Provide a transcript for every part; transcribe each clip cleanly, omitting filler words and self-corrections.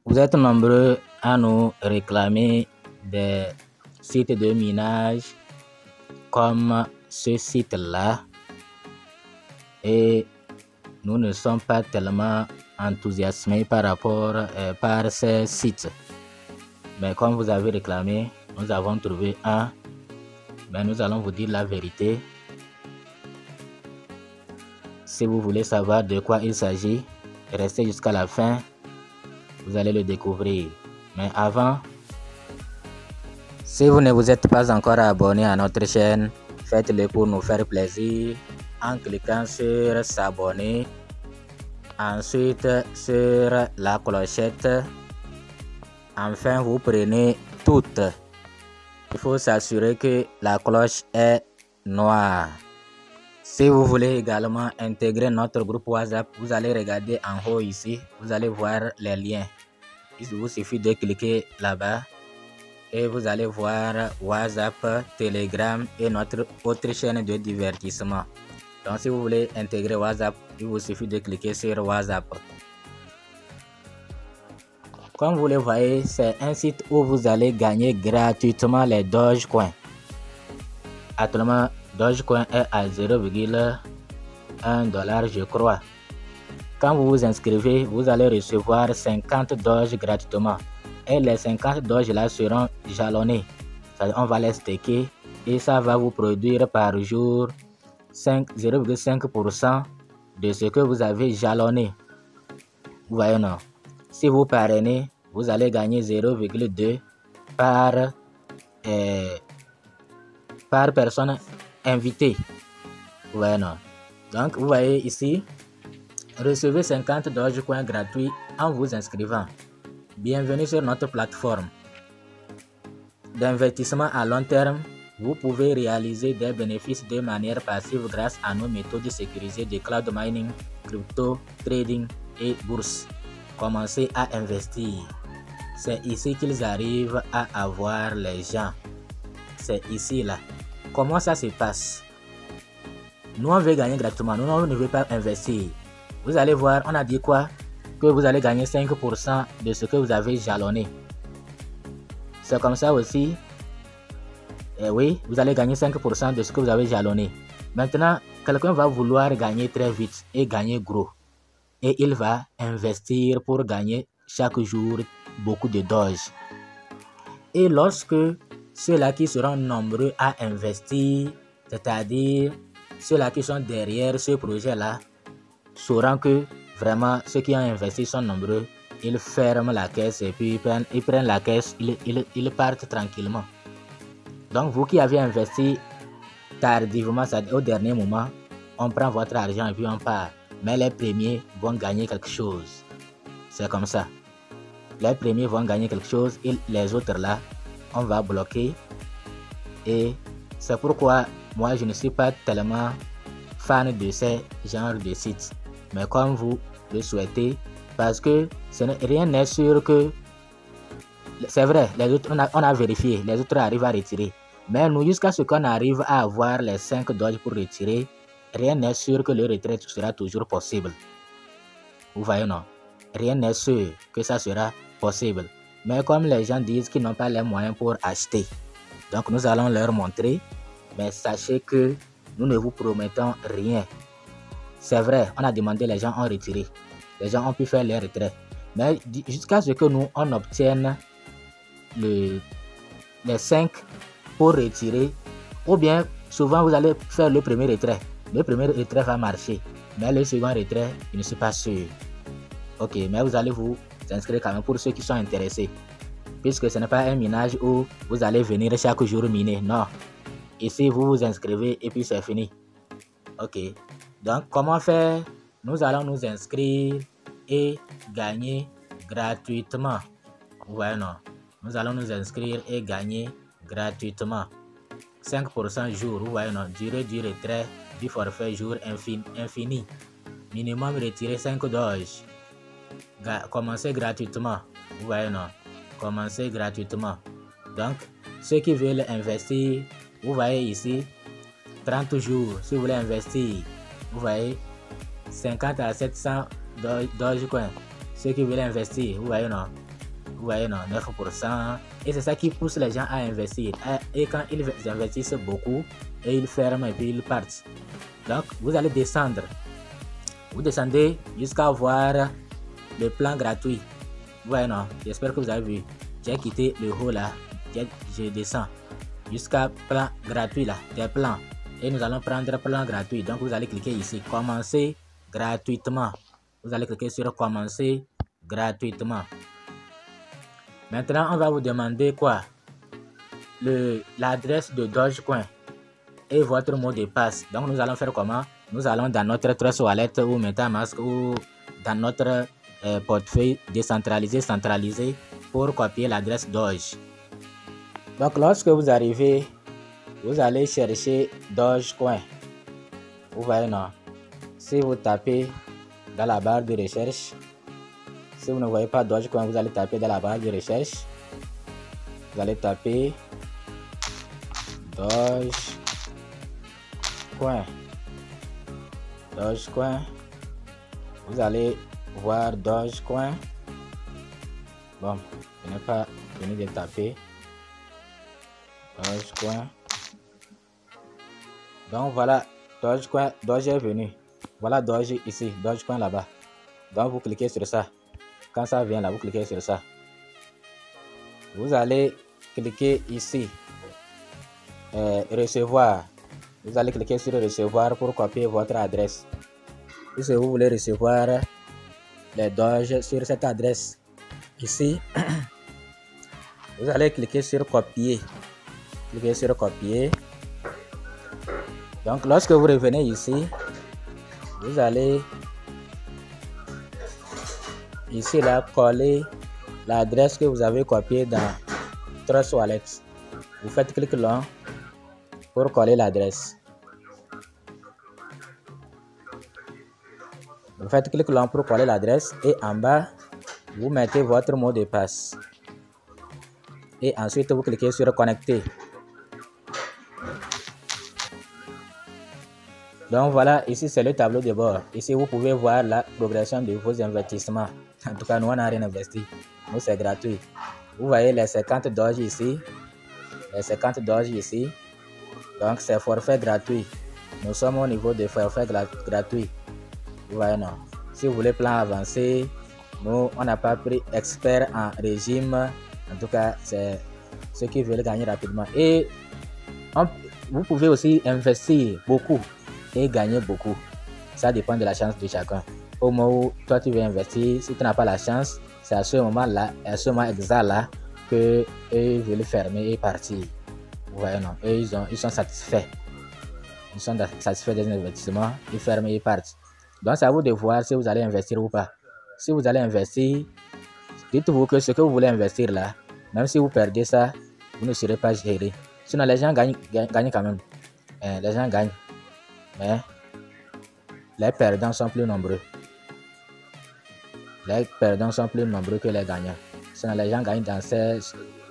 Vous êtes nombreux à nous réclamer des sites de minage comme ce site-là et nous ne sommes pas tellement enthousiasmés par ces sites. Mais comme vous avez réclamé, nous avons trouvé un. Mais nous allons vous dire la vérité. Si vous voulez savoir de quoi il s'agit, restez jusqu'à la fin. Vous allez le découvrir. Mais avant, si vous ne vous êtes pas encore abonné à notre chaîne, faites-le pour nous faire plaisir en cliquant sur s'abonner. Ensuite, sur la clochette. Enfin, vous prenez toutes. Il faut s'assurer que la cloche est noire. Si vous voulez également intégrer notre groupe WhatsApp, vous allez regarder en haut ici. Vous allez voir les liens. Il vous suffit de cliquer là-bas et vous allez voir WhatsApp, Telegram et notre autre chaîne de divertissement. Donc si vous voulez intégrer WhatsApp, il vous suffit de cliquer sur WhatsApp. Comme vous le voyez, c'est un site où vous allez gagner gratuitement les Dogecoin. Actuellement, Dogecoin est à 0,1 $, je crois. Quand vous vous inscrivez, vous allez recevoir 50 Doge gratuitement. Et les 50 Doge là seront jalonnés. On va les staker et ça va vous produire par jour 0,5% de ce que vous avez jalonné. Vous voyez, non? Si vous parrainez, vous allez gagner 0,2 par personne invitée. Vous voyez, non? Donc, vous voyez ici, recevez 50 Dogecoin gratuits en vous inscrivant. Bienvenue sur notre plateforme d'investissement à long terme. Vous pouvez réaliser des bénéfices de manière passive grâce à nos méthodes sécurisées de cloud mining, crypto, trading et bourse. Commencez à investir. C'est ici qu'ils arrivent à avoir les gens. C'est ici là. Comment ça se passe? Nous on veut gagner gratuitement. Nous on ne veut pas investir. Vous allez voir, on a dit quoi? Que vous allez gagner 5% de ce que vous avez jalonné. C'est comme ça aussi. Et oui, vous allez gagner 5% de ce que vous avez jalonné. Maintenant, quelqu'un va vouloir gagner très vite et gagner gros. Et il va investir pour gagner chaque jour beaucoup de Doge. Et lorsque ceux-là qui seront nombreux à investir, c'est-à-dire ceux-là qui sont derrière ce projet-là, sauront que vraiment ceux qui ont investi sont nombreux, ils ferment la caisse et puis ils prennent la caisse, ils partent tranquillement. Donc vous qui avez investi tardivement, au dernier moment, on prend votre argent et puis on part. Mais les premiers vont gagner quelque chose. C'est comme ça. Les premiers vont gagner quelque chose et les autres là, on va bloquer. Et c'est pourquoi moi je ne suis pas tellement fan de ces genres de sites. Mais comme vous le souhaitez, parce que rien n'est sûr que... C'est vrai, les autres, on a vérifié, les autres arrivent à retirer. Mais nous, jusqu'à ce qu'on arrive à avoir les 5 Doge pour retirer, rien n'est sûr que le retrait sera toujours possible. Vous voyez, non? Rien n'est sûr que ça sera possible. Mais comme les gens disent qu'ils n'ont pas les moyens pour acheter, donc nous allons leur montrer. Mais sachez que nous ne vous promettons rien. C'est vrai, on a demandé, les gens ont retiré. Les gens ont pu faire les retraits. Mais jusqu'à ce que nous, on obtienne les 5 pour retirer, ou bien souvent vous allez faire le premier retrait. Le premier retrait va marcher, mais le second retrait, je ne suis pas sûr. Ok, mais vous allez vous inscrire quand même pour ceux qui sont intéressés. Puisque ce n'est pas un minage où vous allez venir chaque jour miner. Non. Ici, vous vous inscrivez et puis c'est fini. Ok. Donc, comment faire? Nous allons nous inscrire et gagner gratuitement. Vous voyez, non? Nous allons nous inscrire et gagner gratuitement. 5% jour, vous voyez, non? Durée du retrait du forfait jour infini. Minimum retirer 5 Doge. Commencez gratuitement. Vous voyez, non? Commencez gratuitement. Donc, ceux qui veulent investir, vous voyez ici, 30 jours. Si vous voulez investir, vous voyez, 50 à 700 Dogecoin. Ceux qui veulent investir, vous voyez, non? vous voyez, non, 9%. Et c'est ça qui pousse les gens à investir. Et quand ils investissent beaucoup, et ils ferment et puis ils partent. Donc, vous allez descendre. Vous descendez jusqu'à voir le plan gratuit. Vous voyez, non, j'espère que vous avez vu. J'ai quitté le haut là. Je descends jusqu'à plan gratuit là, des plans. Et nous allons prendre plan gratuit. Donc, vous allez cliquer ici, commencer gratuitement. Vous allez cliquer sur commencer gratuitement. Maintenant, on va vous demander quoi? L'adresse de Dogecoin et votre mot de passe. Donc, nous allons faire comment? Nous allons dans notre Trust Wallet ou MetaMask ou dans notre portefeuille décentralisé, centralisé pour copier l'adresse Doge. Donc, lorsque vous arrivez, vous allez chercher Dogecoin. Vous voyez, non? Si vous tapez dans la barre de recherche, si vous ne voyez pas Dogecoin, vous allez taper dans la barre de recherche. Vous allez taper Dogecoin. Dogecoin. Vous allez voir Dogecoin. Bon, je n'ai pas fini de taper Dogecoin. Donc voilà, Dogecoin, Doge est venu. Voilà Doge ici, Dogecoin là-bas. Donc vous cliquez sur ça. Quand ça vient là, vous cliquez sur ça. Vous allez cliquer ici, recevoir. Vous allez cliquer sur recevoir pour copier votre adresse. Si vous voulez recevoir les Doge sur cette adresse ici, vous allez cliquer sur copier. Cliquez sur copier. Donc lorsque vous revenez ici, vous allez ici là coller l'adresse que vous avez copiée dans Trust Wallet. Vous faites clic long pour coller l'adresse. Vous faites clic long pour coller l'adresse et en bas vous mettez votre mot de passe. Et ensuite vous cliquez sur connecter. Donc voilà, ici c'est le tableau de bord. Ici vous pouvez voir la progression de vos investissements. En tout cas, nous on n'a rien investi. Nous c'est gratuit. Vous voyez les 50 Doge ici. Les 50 Doge ici. Donc c'est forfait gratuit. Nous sommes au niveau de forfait gratuit. Vous voyez, non? Si vous voulez plan avancé, nous on n'a pas pris expert en régime. En tout cas, c'est ceux qui veulent gagner rapidement. Et vous pouvez aussi investir beaucoup et gagner beaucoup. Ça dépend de la chance de chacun. Au moment où toi tu veux investir, si tu n'as pas la chance, c'est à ce moment-là, à ce moment exact-là, que eux veulent fermer et partir. Vous voyez, non? Et ils sont satisfaits. Ils sont satisfaits des investissements, ils ferment et ils partent. Donc c'est à vous de voir si vous allez investir ou pas. Si vous allez investir, dites-vous que ce que vous voulez investir là, même si vous perdez ça, vous ne serez pas géré. Sinon les gens gagnent quand même. Les gens gagnent. Mais les perdants sont plus nombreux. Les perdants sont plus nombreux que les gagnants. Sinon les gens gagnent dans ces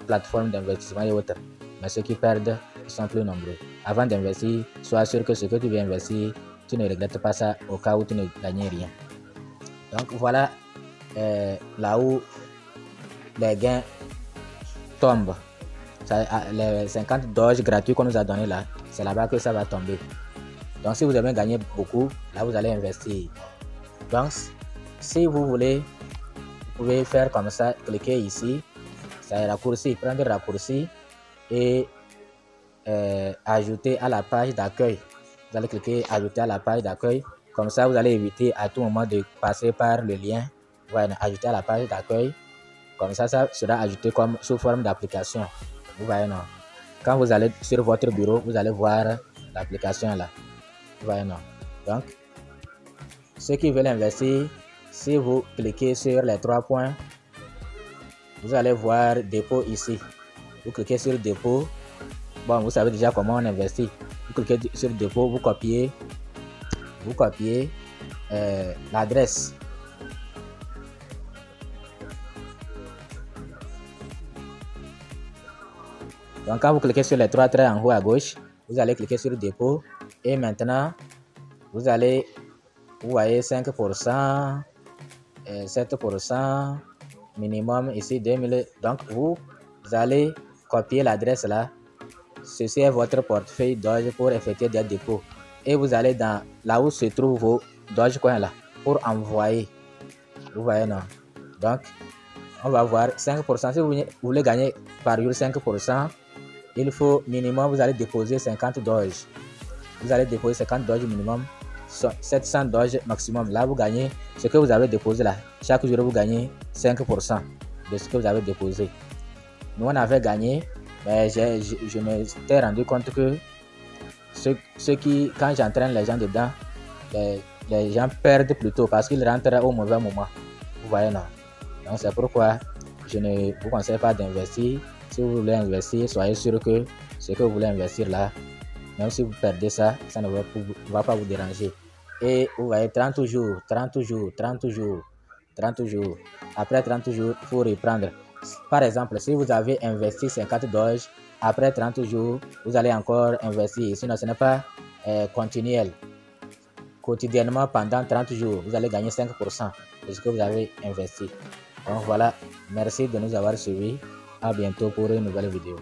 plateformes d'investissement et autres. Mais ceux qui perdent, ils sont plus nombreux. Avant d'investir, sois sûr que ce que tu veux investir, tu ne regrettes pas ça au cas où tu ne gagnes rien. Donc voilà là où les gains tombent. Ça, les 50 Doge gratuits qu'on nous a donné là, c'est là-bas que ça va tomber. Donc si vous aimez gagner beaucoup, là vous allez investir. Donc si vous voulez, vous pouvez faire comme ça, cliquer ici, ça est raccourci, prendre raccourci et ajouter à la page d'accueil. Vous allez cliquer ajouter à la page d'accueil. Comme ça, vous allez éviter à tout moment de passer par le lien. Voilà, ajouter à la page d'accueil. Comme ça, ça sera ajouté comme sous forme d'application. Vous voyez, non? Quand vous allez sur votre bureau, vous allez voir l'application là. Vous voyez, non? Donc, ceux qui veulent investir, si vous cliquez sur les 3 points, vous allez voir dépôt ici. Vous cliquez sur dépôt. Bon, vous savez déjà comment on investit. Vous cliquez sur dépôt, vous copiez l'adresse. Donc quand vous cliquez sur les 3 traits en haut à gauche, vous allez cliquer sur dépôt et maintenant vous allez, vous voyez 5%, 7%, minimum ici 2000. Donc vous allez copier l'adresse là. Ceci est votre portefeuille Doge pour effectuer des dépôts. Et vous allez dans là où se trouvent vos Dogecoin là pour envoyer. Vous voyez non? Donc on va voir 5%. Si vous voulez gagner par jour 5%, il faut minimum, vous allez déposer 50 Doge. Vous allez déposer 50 Doge minimum, 700 Doge maximum. Là, vous gagnez ce que vous avez déposé là. Chaque jour, vous gagnez 5% de ce que vous avez déposé. Nous, on avait gagné, mais je me suis rendu compte que ceux qui, quand j'entraîne les gens dedans, les gens perdent plutôt parce qu'ils rentrent au mauvais moment. Vous voyez, non? Donc, c'est pourquoi je ne vous conseille pas d'investir. Si vous voulez investir, soyez sûr que ce que vous voulez investir là, même si vous perdez ça, ça ne va pas vous déranger. Et vous voyez, 30 jours, 30 jours, 30 jours, 30 jours. Après 30 jours, il faut reprendre. Par exemple, si vous avez investi 50 Doge, après 30 jours, vous allez encore investir. Sinon, ce n'est pas continuel. Quotidiennement, pendant 30 jours, vous allez gagner 5% de ce que vous avez investi. Donc voilà, merci de nous avoir suivis. À bientôt pour une nouvelle vidéo.